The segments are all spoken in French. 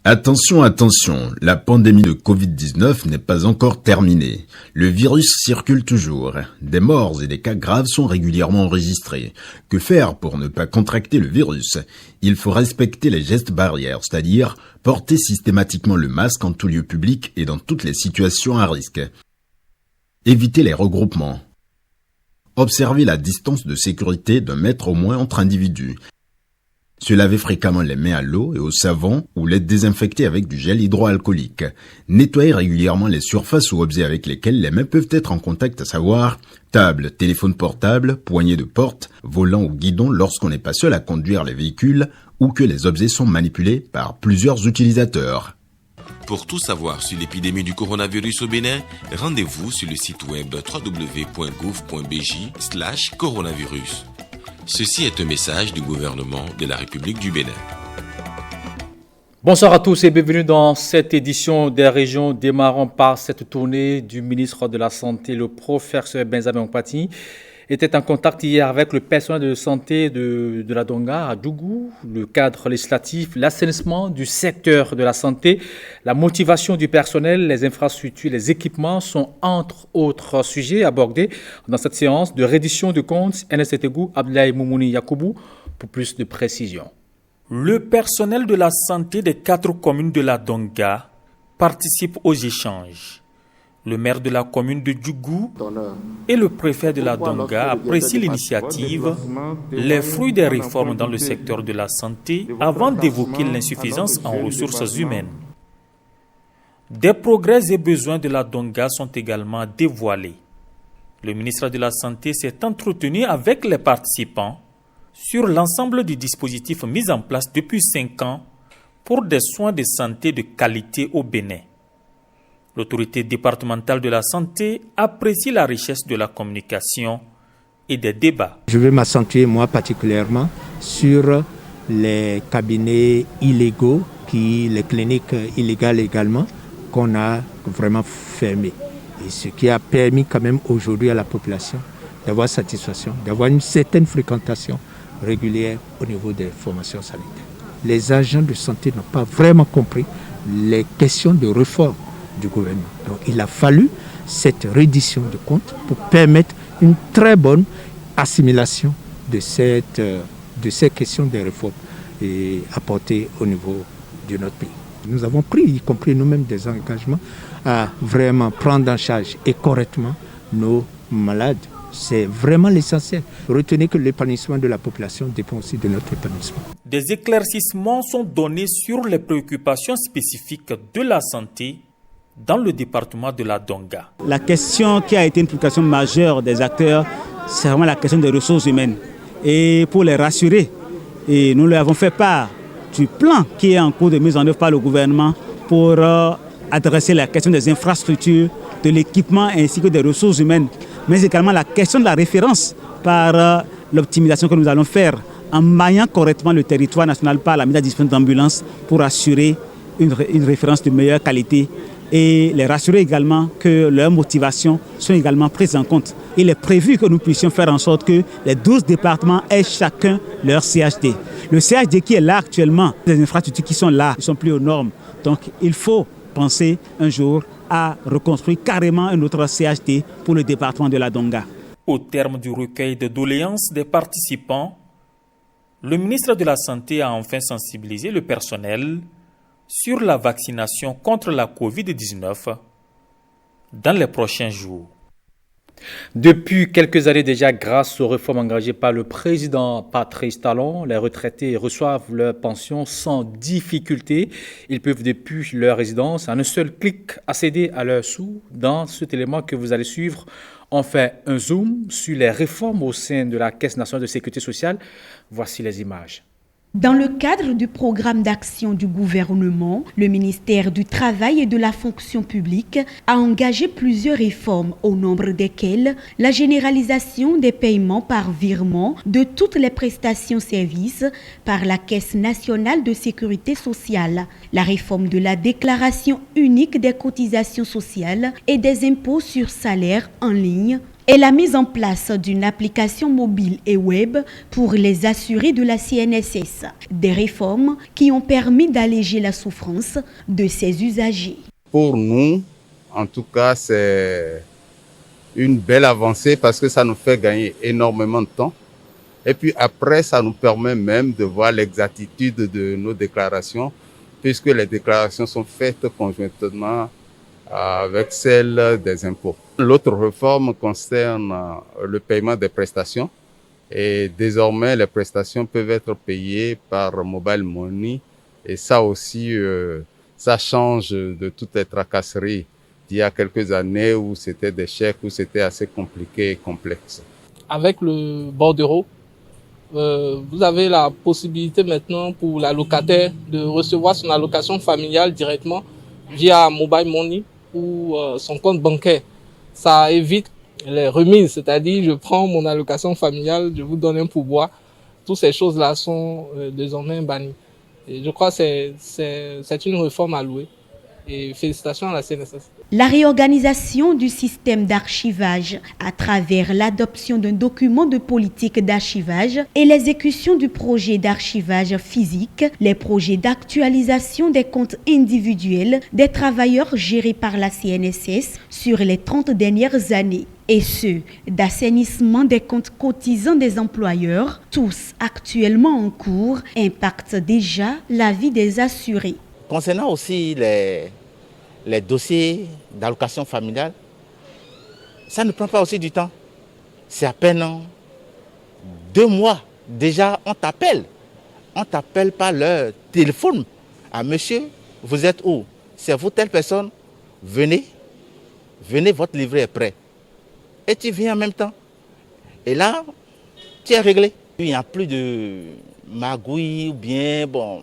Attention, attention, la pandémie de Covid-19 n'est pas encore terminée. Le virus circule toujours. Des morts et des cas graves sont régulièrement enregistrés. Que faire pour ne pas contracter le virus? Il faut respecter les gestes barrières, c'est-à-dire porter systématiquement le masque en tout lieu public et dans toutes les situations à risque. Éviter les regroupements. Observer la distance de sécurité d'1 mètre au moins entre individus. Se laver fréquemment les mains à l'eau et au savon ou les désinfecter avec du gel hydroalcoolique. Nettoyer régulièrement les surfaces ou objets avec lesquels les mains peuvent être en contact, à savoir table, téléphone portable, poignée de porte, volant ou guidon lorsqu'on n'est pas seul à conduire les véhicules ou que les objets sont manipulés par plusieurs utilisateurs. Pour tout savoir sur l'épidémie du coronavirus au Bénin, rendez-vous sur le site web www.gouv.bj/coronavirus. Ceci est un message du gouvernement de la République du Bénin. Bonsoir à tous et bienvenue dans cette édition des régions. Démarrons par cette tournée du ministre de la Santé, le professeur Benjamin Mpati, était en contact hier avec le personnel de santé de la Donga à Dougou, le cadre législatif, l'assainissement du secteur de la santé, la motivation du personnel, les infrastructures, les équipements sont entre autres sujets abordés dans cette séance de reddition de comptes. NSTGou, Abdoulaye Moumouni Yakoubou, pour plus de précision. Le personnel de la santé des 4 communes de la Donga participe aux échanges. Le maire de la commune de Djougou et le préfet de la Donga apprécient l'initiative, les fruits des réformes dans le secteur de la santé avant d'évoquer l'insuffisance en ressources humaines. Des progrès et besoins de la Donga sont également dévoilés. Le ministre de la Santé s'est entretenu avec les participants sur l'ensemble du dispositif mis en place depuis 5 ans pour des soins de santé de qualité au Bénin. L'autorité départementale de la santé apprécie la richesse de la communication et des débats. Je vais m'accentuer, moi particulièrement, sur les cabinets illégaux, les cliniques illégales également, qu'on a vraiment fermées. Et ce qui a permis quand même aujourd'hui à la population d'avoir satisfaction, d'avoir une certaine fréquentation régulière au niveau des formations sanitaires. Les agents de santé n'ont pas vraiment compris les questions de réforme du gouvernement. Donc il a fallu cette reddition de comptes pour permettre une très bonne assimilation de ces questions de réforme et apportées au niveau de notre pays. Nous avons pris, y compris nous-mêmes, des engagements à vraiment prendre en charge et correctement nos malades. C'est vraiment l'essentiel. Retenez que l'épanouissement de la population dépend aussi de notre épanouissement. Des éclaircissements sont donnés sur les préoccupations spécifiques de la santé dans le département de la Donga. La question qui a été une préoccupation majeure des acteurs, c'est vraiment la question des ressources humaines. Et pour les rassurer, et nous leur avons fait part du plan qui est en cours de mise en œuvre par le gouvernement pour adresser la question des infrastructures, de l'équipement ainsi que des ressources humaines, mais également la question de la référence par l'optimisation que nous allons faire en maillant correctement le territoire national par la mise à disposition d'ambulances pour assurer une référence de meilleure qualité et les rassurer également que leurs motivations sont également prises en compte. Il est prévu que nous puissions faire en sorte que les 12 départements aient chacun leur CHD. Le CHD qui est là actuellement, les infrastructures qui sont là ne sont plus aux normes. Donc il faut penser un jour à reconstruire carrément un autre CHD pour le département de la Donga. Au terme du recueil de doléances des participants, le ministre de la Santé a enfin sensibilisé le personnel sur la vaccination contre la Covid-19 dans les prochains jours. Depuis quelques années déjà, grâce aux réformes engagées par le président Patrice Talon, les retraités reçoivent leur pension sans difficulté. Ils peuvent depuis leur résidence, en un seul clic, accéder à leurs sous. Dans cet élément que vous allez suivre, on fait un zoom sur les réformes au sein de la Caisse nationale de sécurité sociale. Voici les images. Dans le cadre du programme d'action du gouvernement, le ministère du Travail et de la Fonction publique a engagé plusieurs réformes, au nombre desquelles la généralisation des paiements par virement de toutes les prestations-services par la Caisse nationale de sécurité sociale, la réforme de la déclaration unique des cotisations sociales et des impôts sur salaire en ligne, et la mise en place d'une application mobile et web pour les assurés de la CNSS. Des réformes qui ont permis d'alléger la souffrance de ses usagers. Pour nous, en tout cas, c'est une belle avancée parce que ça nous fait gagner énormément de temps. Et puis après, ça nous permet même de voir l'exactitude de nos déclarations, puisque les déclarations sont faites conjointement avec celles des impôts. L'autre réforme concerne le paiement des prestations. Et désormais, les prestations peuvent être payées par mobile money. Et ça aussi, ça change de toutes les tracasseries d'il y a quelques années où c'était des chèques, où c'était assez compliqué et complexe. Avec le bordereau, vous avez la possibilité maintenant pour l'allocataire de recevoir son allocation familiale directement via mobile money ou son compte bancaire. Ça évite les remises, c'est-à-dire je prends mon allocation familiale, je vous donne un pourboire. Toutes ces choses-là sont désormais bannies. Et je crois que c'est une réforme à louer. Et félicitations à la CNSS. La réorganisation du système d'archivage à travers l'adoption d'un document de politique d'archivage et l'exécution du projet d'archivage physique, les projets d'actualisation des comptes individuels des travailleurs gérés par la CNSS sur les 30 dernières années et ceux d'assainissement des comptes cotisants des employeurs, tous actuellement en cours, impactent déjà la vie des assurés. Concernant aussi les dossiers d'allocation familiale, ça ne prend pas aussi du temps. C'est à peine 2 mois. Déjà, on t'appelle. On t'appelle par leur téléphone. Ah, monsieur, vous êtes où? C'est vous telle personne? Venez, votre livret est prêt. Et tu viens en même temps. Et là, tu es réglé. Il n'y a plus de magouille ou bien, bon,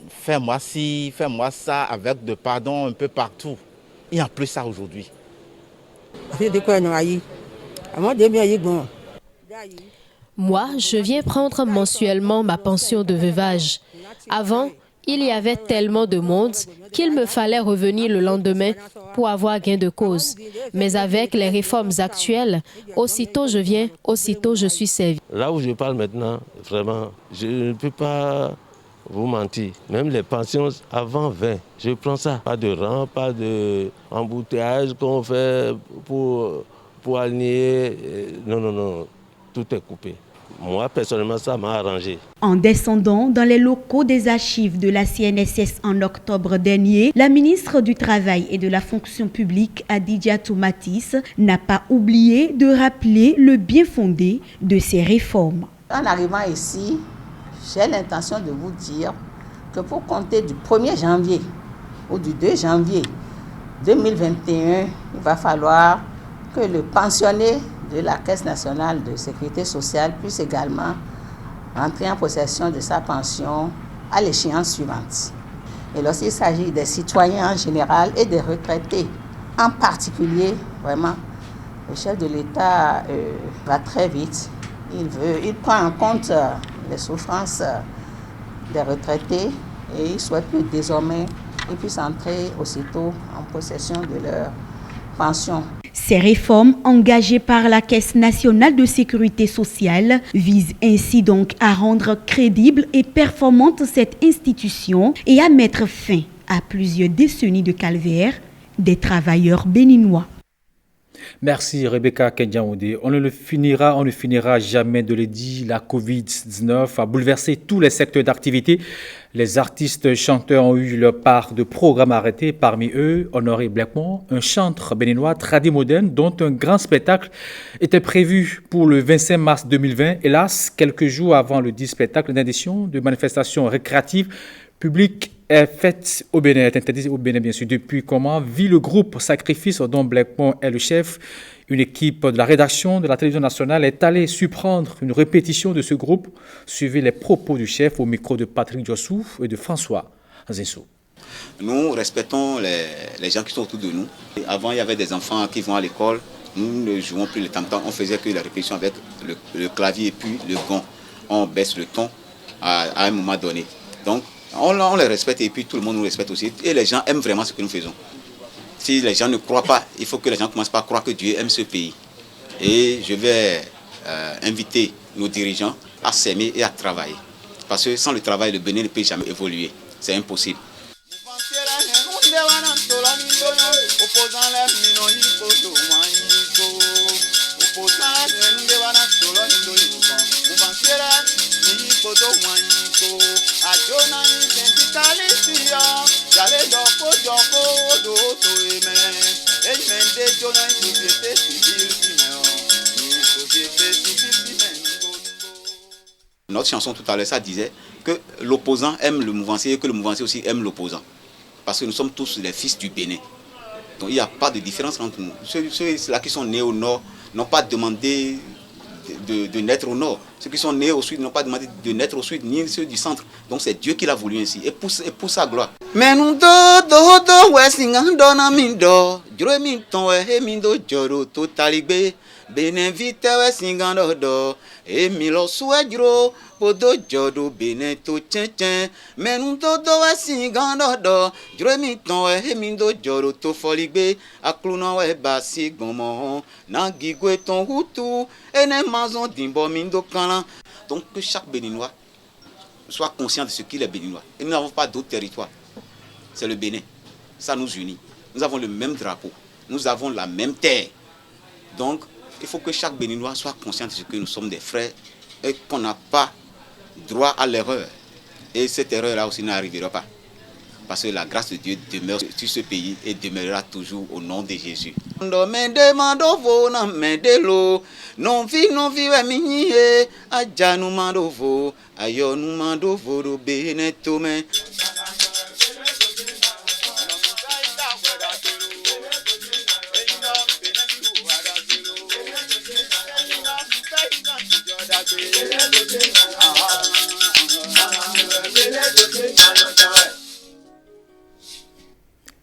fais-moi ci, fais-moi ça, avec de pardon un peu partout. Il n'y a plus ça aujourd'hui. Moi, je viens prendre mensuellement ma pension de veuvage. Avant, il y avait tellement de monde qu'il me fallait revenir le lendemain pour avoir gain de cause. Mais avec les réformes actuelles, aussitôt je viens, aussitôt je suis servi. Là où je parle maintenant, vraiment, je ne peux pas vous mentir. Même les pensions avant 20, je prends ça. Pas de rang, pas d'embouteillage qu'on fait pour aligner. Non, tout est coupé. Moi, personnellement, ça m'a arrangé. En descendant dans les locaux des archives de la CNSS en octobre dernier, la ministre du Travail et de la Fonction publique, Adidiatou Matisse, n'a pas oublié de rappeler le bien fondé de ces réformes. En arrivant ici, j'ai l'intention de vous dire que pour compter du 1er janvier ou du 2 janvier 2021, il va falloir que le pensionné de la Caisse nationale de sécurité sociale puisse également entrer en possession de sa pension à l'échéance suivante. Et lorsqu'il s'agit des citoyens en général et des retraités en particulier, vraiment, le chef de l'État va très vite. Il prend en compte les souffrances des retraités et il souhaite que désormais ils puissent entrer aussitôt en possession de leur pension. Ces réformes engagées par la Caisse nationale de sécurité sociale visent ainsi donc à rendre crédible et performante cette institution et à mettre fin à plusieurs décennies de calvaire des travailleurs béninois. Merci Rebecca Kendiaoundé. On ne finira jamais de le dire. La Covid-19 a bouleversé tous les secteurs d'activité. Les artistes chanteurs ont eu leur part de programmes arrêtés. Parmi eux, Honoré Blackmon, un chanteur béninois tradimoderne dont un grand spectacle était prévu pour le 25 mars 2020. Hélas, quelques jours avant le dit spectacle, l'interdiction de manifestations récréatives publiques est faite au Bénin, est interdite au Bénin bien sûr. Depuis comment vit le groupe Sacrifice dont Blackmon est le chef. Une équipe de la rédaction de la télévision nationale est allée surprendre une répétition de ce groupe. Suivez les propos du chef au micro de Patrick Diossou et de François Zensou. Nous respectons les gens qui sont autour de nous. Avant, il y avait des enfants qui vont à l'école. Nous ne jouons plus le tam-tam. On faisait que la répétition avec le clavier et puis le gong. On baisse le ton à un moment donné. Donc, on les respecte et puis tout le monde nous respecte aussi. Et les gens aiment vraiment ce que nous faisons. Si les gens ne croient pas, il faut que les gens commencent par croire que Dieu aime ce pays. Et je vais inviter nos dirigeants à s'aimer et à travailler. Parce que sans le travail, le Bénin ne peut jamais évoluer. C'est impossible. Notre chanson tout à l'heure, ça disait que l'opposant aime le mouvancier et que le mouvancier aussi aime l'opposant. Parce que nous sommes tous les fils du Bénin. Donc il n'y a pas de différence entre nous. Ceux-là qui sont nés au nord n'ont pas demandé de naître au nord. Ceux qui sont nés au sud n'ont pas demandé de naître au sud, ni ceux du centre. Donc c'est Dieu qui l'a voulu ainsi, et pour sa gloire. Mais nous podo jodo bene to chen men do do singando do dremi ton mi do joro to foligbe akluno we basi gomo na gigwe ton hutu ene mazon dimbo mindo kala. Donc que chaque Béninois soit conscient de ce qu'il est béninois. Et nous n'avons pas d'autre territoire. C'est le Bénin. Ça nous unit. Nous avons le même drapeau. Nous avons la même terre. Donc il faut que chaque Béninois soit conscient de ce que nous sommes des frères et qu'on n'a pas droit à l'erreur. Et cette erreur-là aussi n'arrivera pas. Parce que la grâce de Dieu demeure sur ce pays et demeurera toujours au nom de Jésus.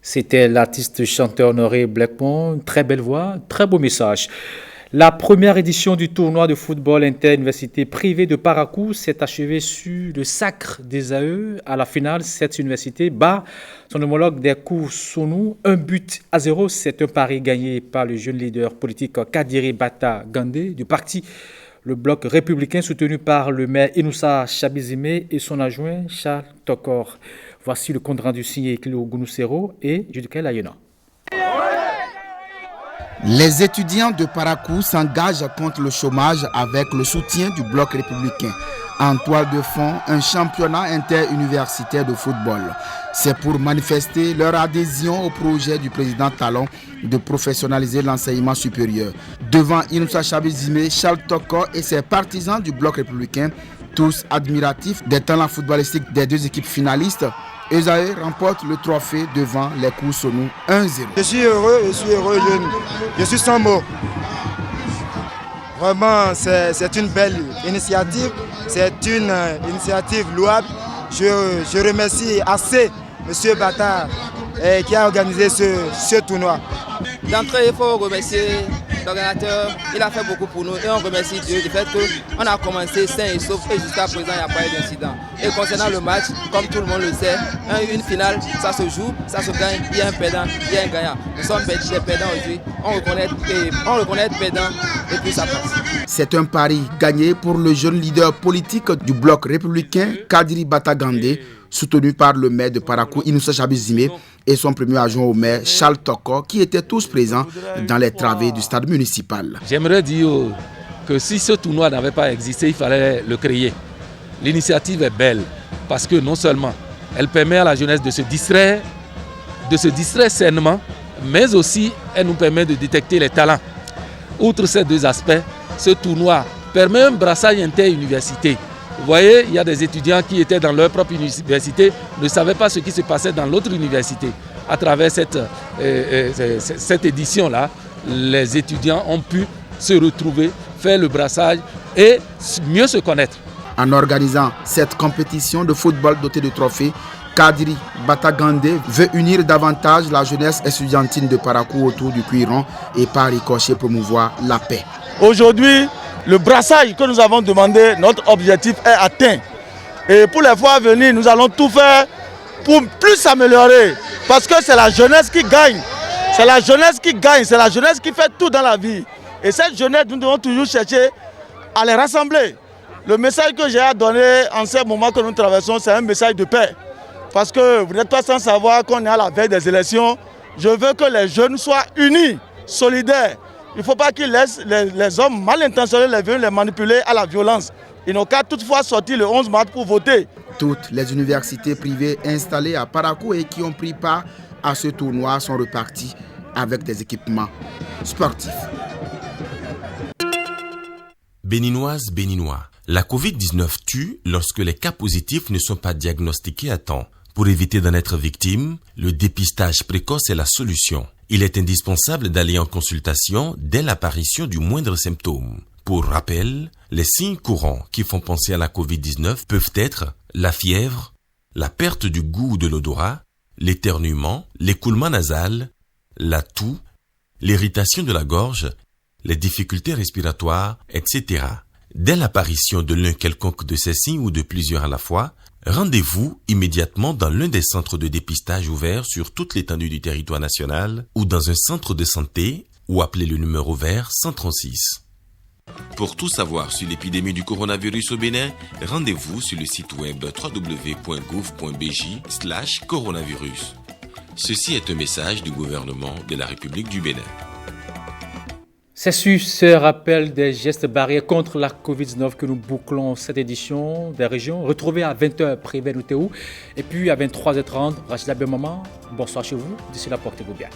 C'était l'artiste chanteur Honoré Blackmon, très belle voix, très beau message. La première édition du tournoi de football inter-université privé de Parakou s'est achevée sur le sacre des AE. À la finale, cette université bat son homologue des Koussonou 1-0. C'est un pari gagné par le jeune leader politique Kadiri Bata Gandé du parti le Bloc républicain soutenu par le maire Inoussa Chabizime et son adjoint Charles Tokor. Voici le compte rendu signé Kilo Gounoussero et Judicaël Ayena. Les étudiants de Parakou s'engagent contre le chômage avec le soutien du Bloc républicain. En toile de fond, un championnat interuniversitaire de football. C'est pour manifester leur adhésion au projet du président Talon de professionnaliser l'enseignement supérieur. Devant Inoussa Chabizime, Charles Tokor et ses partisans du Bloc républicain, tous admiratifs des talents footballistiques des deux équipes finalistes, Esae remporte le trophée devant les Koussonou 1-0. Je suis heureux, je suis sans mots. Vraiment, c'est une belle initiative, c'est une initiative louable. Je remercie assez M. Bata qui a organisé ce tournoi. D'entrée, il faut remercier l'organisateur, il a fait beaucoup pour nous et on remercie Dieu du fait qu'on a commencé sain et sauf et jusqu'à présent il n'y a pas eu d'incident. Et concernant le match, comme tout le monde le sait, une finale, ça se joue, ça se gagne, il y a un perdant, il y a un gagnant. Nous sommes des perdants aujourd'hui, on reconnaît être perdant et puis ça passe. C'est un pari gagné pour le jeune leader politique du Bloc républicain, Kadiri Bata Gandé, soutenu par le maire de Parakou, Inoussa Chabizime, et son premier adjoint au maire, Charles Tokor, qui étaient tous présents dans les travées du stade municipal. J'aimerais dire que si ce tournoi n'avait pas existé, il fallait le créer. L'initiative est belle parce que non seulement elle permet à la jeunesse de se distraire sainement, mais aussi elle nous permet de détecter les talents. Outre ces deux aspects, ce tournoi permet un brassage inter-université. Vous voyez, il y a des étudiants qui étaient dans leur propre université, ne savaient pas ce qui se passait dans l'autre université. À travers cette édition-là, les étudiants ont pu se retrouver, faire le brassage et mieux se connaître. En organisant cette compétition de football dotée de trophées, Kadiri Bata Gandé veut unir davantage la jeunesse estudiantine de Parakou autour du cuiron et par ricochet promouvoir la paix. Aujourd'hui, le brassage que nous avons demandé, notre objectif est atteint. Et pour les fois à venir, nous allons tout faire pour plus s'améliorer. Parce que c'est la jeunesse qui gagne. C'est la jeunesse qui gagne, c'est la jeunesse qui fait tout dans la vie. Et cette jeunesse, nous devons toujours chercher à les rassembler. Le message que j'ai à donner en ce moment que nous traversons, c'est un message de paix. Parce que vous n'êtes pas sans savoir qu'on est à la veille des élections. Je veux que les jeunes soient unis, solidaires. Il ne faut pas qu'ils laissent les hommes mal intentionnés les manipuler à la violence. Ils n'ont qu'à toutefois sortir le 11 mars pour voter. Toutes les universités privées installées à Parakou et qui ont pris part à ce tournoi sont reparties avec des équipements sportifs. Béninoises, Béninois, la Covid-19 tue lorsque les cas positifs ne sont pas diagnostiqués à temps. Pour éviter d'en être victime, le dépistage précoce est la solution. Il est indispensable d'aller en consultation dès l'apparition du moindre symptôme. Pour rappel, les signes courants qui font penser à la Covid-19 peuvent être la fièvre, la perte du goût ou de l'odorat, l'éternuement, l'écoulement nasal, la toux, l'irritation de la gorge, les difficultés respiratoires, etc. Dès l'apparition de l'un quelconque de ces signes ou de plusieurs à la fois, rendez-vous immédiatement dans l'un des centres de dépistage ouverts sur toute l'étendue du territoire national ou dans un centre de santé ou appelez le numéro vert 136. Pour tout savoir sur l'épidémie du coronavirus au Bénin, rendez-vous sur le site web www.gouv.bj/coronavirus. Ceci est un message du gouvernement de la République du Bénin. C'est sur ce rappel des gestes barrières contre la Covid-19 que nous bouclons cette édition des régions. Retrouvez à 20h Prévé Noutéou et puis à 23h30 Rachida Bemama. Bonsoir chez vous. D'ici là, portez-vous bien.